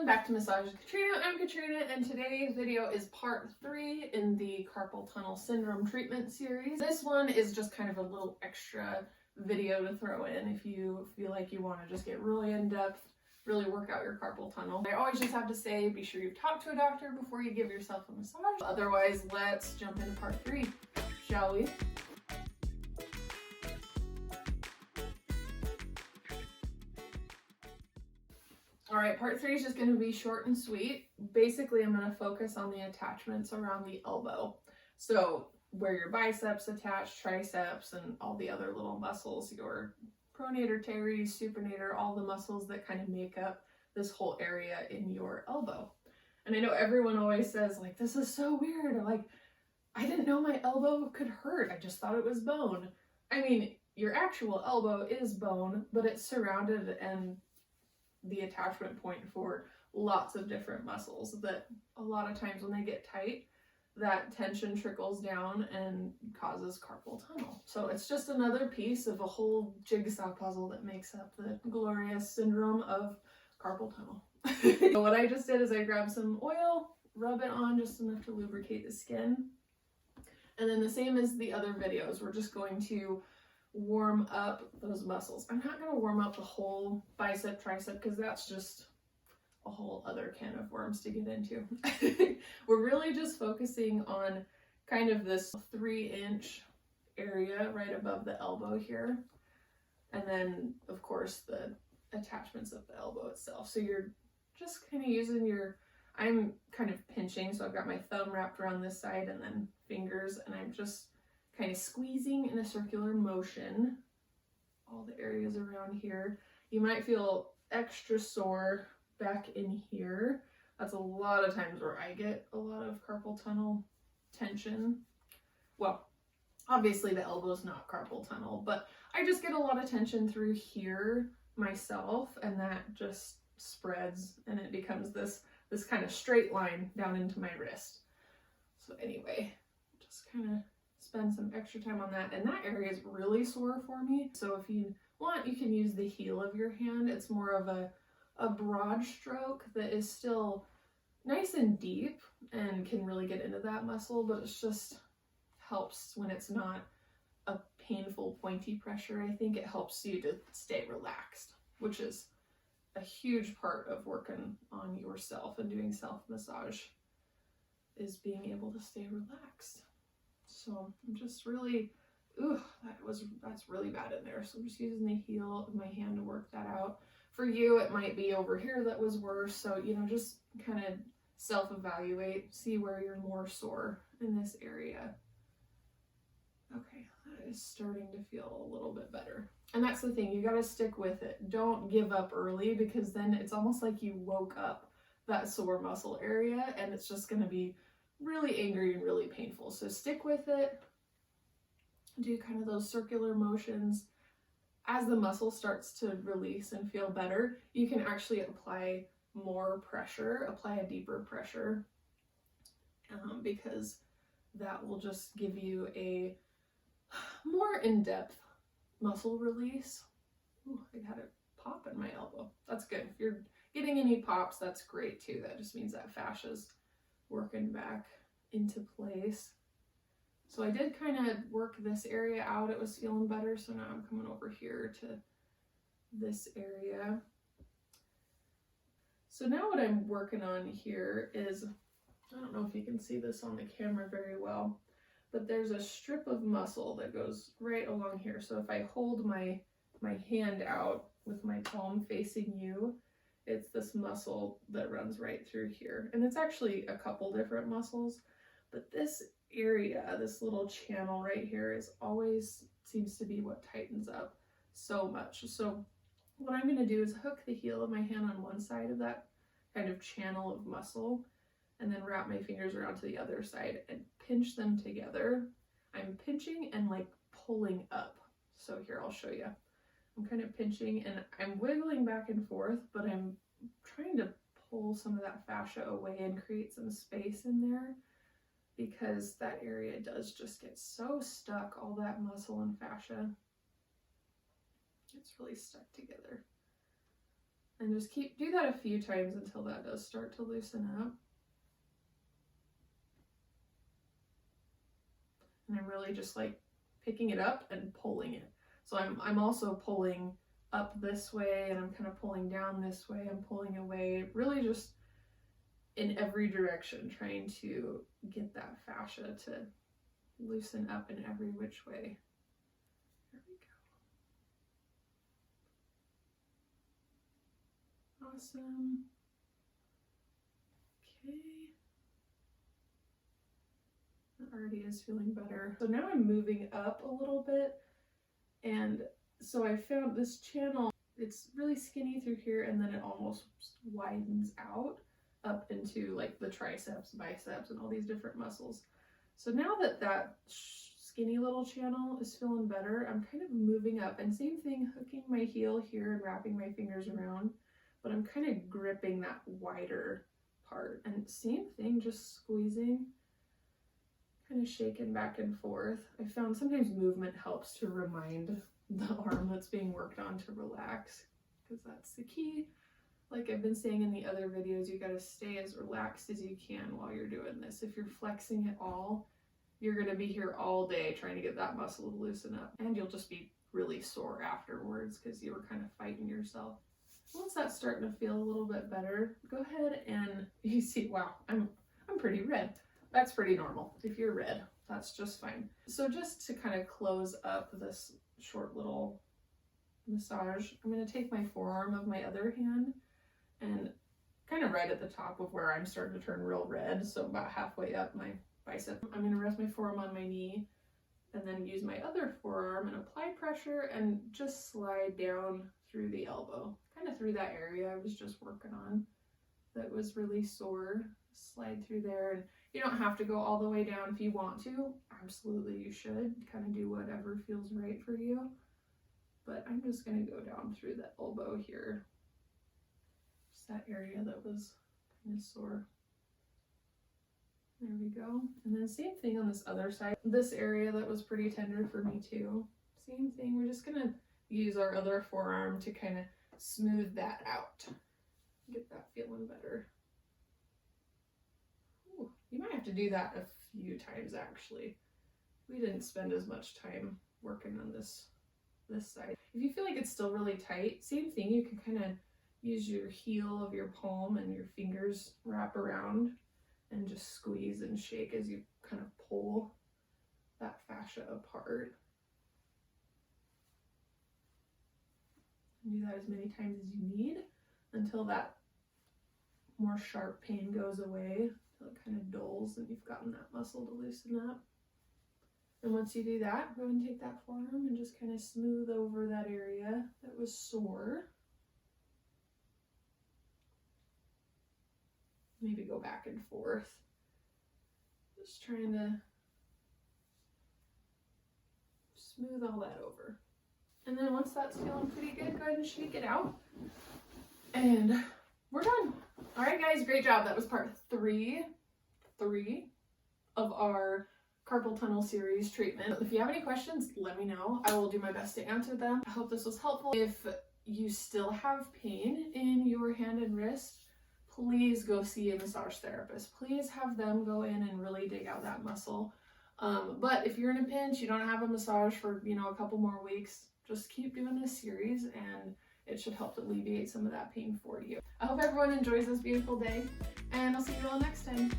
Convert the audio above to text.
everyone, back to Massage with Katrina. I'm Katrina, and today's video is part 3 in the carpal tunnel syndrome treatment series. This one is just kind of a little extra video to throw in if you feel like you want to just get really in-depth, really work out your carpal tunnel. I always just have to say, be sure you've talked to a doctor before you give yourself a massage. Otherwise, let's jump into part 3, shall we? All right, part 3 is just going to be short and sweet. Basically, I'm going to focus on the attachments around the elbow. So where your biceps attach, triceps, and all the other little muscles, your pronator, teres, supinator, all the muscles that kind of make up this whole area in your elbow. And I know everyone always says, like, this is so weird. Or like, I didn't know my elbow could hurt. I just thought it was bone. I mean, your actual elbow is bone, but it's surrounded and the attachment point for lots of different muscles that a lot of times when they get tight, that tension trickles down and causes carpal tunnel. So it's just another piece of a whole jigsaw puzzle that makes up the glorious syndrome of carpal tunnel. So what I just did is I grabbed some oil, rub it on just enough to lubricate the skin. And then the same as the other videos, we're just going to warm up those muscles. I'm not going to warm up the whole bicep, tricep, because that's just a whole other can of worms to get into. We're really just focusing on kind of this 3-inch area right above the elbow here. And then, of course, the attachments of the elbow itself. So you're just kind of using I'm kind of pinching, so I've got my thumb wrapped around this side and then fingers, and I'm just kind of squeezing in a circular motion all the areas around here. You might feel extra sore back in here. That's a lot of times where I get a lot of carpal tunnel tension. Well, obviously the elbow's not carpal tunnel, but I just get a lot of tension through here myself, and that just spreads and it becomes this kind of straight line down into my wrist. So anyway, just kind of spend some extra time on that, and that area is really sore for me. So if you want, you can use the heel of your hand. It's more of a broad stroke that is still nice and deep and can really get into that muscle, but it's just helps when it's not a painful pointy pressure. I think it helps you to stay relaxed, which is a huge part of working on yourself and doing self-massage, is being able to stay relaxed. So I'm just really, that's really bad in there. So I'm just using the heel of my hand to work that out. For you, it might be over here that was worse. So, just kind of self-evaluate, see where you're more sore in this area. Okay, that is starting to feel a little bit better. And that's the thing, you got to stick with it. Don't give up early, because then it's almost like you woke up that sore muscle area and it's just going to be really angry and really painful. So stick with it. Do kind of those circular motions. As the muscle starts to release and feel better, you can actually apply more pressure, apply a deeper pressure, because that will just give you a more in-depth muscle release. Ooh, I had a pop in my elbow. That's good. If you're getting any pops, that's great too. That just means that fascia's working back into place. So I did kind of work this area out. It was feeling better. So now I'm coming over here to this area. So now what I'm working on here is, I don't know if you can see this on the camera very well, but there's a strip of muscle that goes right along here. So if I hold my hand out with my palm facing you, it's this muscle that runs right through here. And it's actually a couple different muscles, but this area, this little channel right here, is always seems to be what tightens up so much. So what I'm going to do is hook the heel of my hand on one side of that kind of channel of muscle, and then wrap my fingers around to the other side and pinch them together. I'm pinching and like pulling up. So here, I'll show you. I'm kind of pinching and I'm wiggling back and forth, but I'm trying to pull some of that fascia away and create some space in there, because that area does just get so stuck, all that muscle and fascia. It's really stuck together. And just do that a few times until that does start to loosen up. And I'm really just like picking it up and pulling it. So I'm also pulling up this way, and I'm kind of pulling down this way. I'm pulling away, really just in every direction, trying to get that fascia to loosen up in every which way. There we go. Awesome. Okay. That already is feeling better. So now I'm moving up a little bit, and so I found this channel, it's really skinny through here, and then it almost widens out up into like the triceps, biceps, and all these different muscles. So now that that skinny little channel is feeling better, I'm kind of moving up, and same thing, hooking my heel here and wrapping my fingers around, but I'm kind of gripping that wider part, and same thing, just squeezing, kind of shaking back and forth. I found sometimes movement helps to remind the arm that's being worked on to relax, because that's the key. Like I've been saying in the other videos, you got to stay as relaxed as you can while you're doing this. If you're flexing it all, you're going to be here all day trying to get that muscle to loosen up, and you'll just be really sore afterwards because you were kind of fighting yourself. Once that's starting to feel a little bit better, go ahead and you see, wow, I'm pretty red. That's pretty normal. If you're red, that's just fine. So just to kind of close up this short little massage, I'm going to take my forearm of my other hand and kind of right at the top of where I'm starting to turn real red, so about halfway up my bicep, I'm going to rest my forearm on my knee and then use my other forearm and apply pressure and just slide down through the elbow, kind of through that area I was just working on that was really sore. Slide through there, and you don't have to go all the way down. If you want to, absolutely you should kind of do whatever feels right for you, but I'm just going to go down through the elbow here, just that area that was kind of sore. There we go. And then same thing on this other side, this area that was pretty tender for me too, same thing. We're just going to use our other forearm to kind of smooth that out, get that feeling better. You might have to do that a few times actually. We didn't spend as much time working on this side. If you feel like it's still really tight, same thing, you can kind of use your heel of your palm and your fingers wrap around and just squeeze and shake as you kind of pull that fascia apart. And do that as many times as you need until that more sharp pain goes away. It kind of dulls and you've gotten that muscle to loosen up. And once you do that, go ahead and take that forearm and just kind of smooth over that area that was sore. Maybe go back and forth. Just trying to smooth all that over. And then once that's feeling pretty good, go ahead and shake it out. And we're done. All right, guys, great job. That was part three of our carpal tunnel series treatment. If you have any questions, let me know. I will do my best to answer them. I hope this was helpful. If you still have pain in your hand and wrist, please go see a massage therapist. Please have them go in and really dig out that muscle. But if you're in a pinch, you don't have a massage for, a couple more weeks, just keep doing this series and it should help to alleviate some of that pain for you. I hope everyone enjoys this beautiful day, and I'll see you all next time.